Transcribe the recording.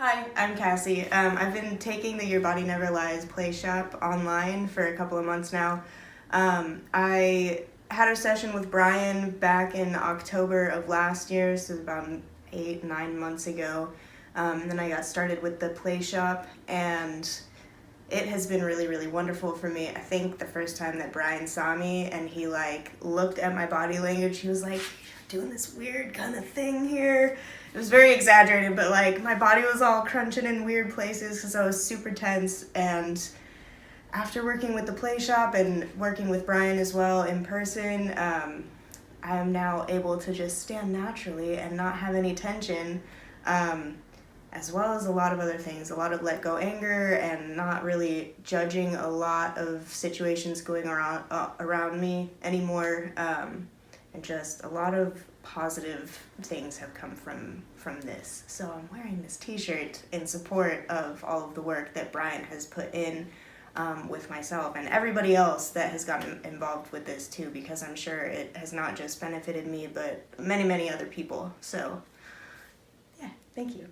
Hi, I'm Cassie. I've been taking the Your Body Never Lies Playshop online for a couple of months now. I had a session with Brian back in October of last year, so about 8-9 months ago. Then I got started with the Playshop, and it has been really, really wonderful for me. I think the first time that Brian saw me and he looked at my body language, he was like, doing this weird kind of thing here. It was very exaggerated, but my body was all crunching in weird places because I was super tense. And after working with the Playshop and working with Brian as well in person, I am now able to just stand naturally and not have any tension, as well as a lot of other things, a lot of let go anger and not really judging a lot of situations going around me anymore. And just a lot of positive things have come from this. So I'm wearing this t-shirt in support of all of the work that Brian has put in with myself and everybody else that has gotten involved with this too, because I'm sure it has not just benefited me, but many, many other people. So yeah, thank you.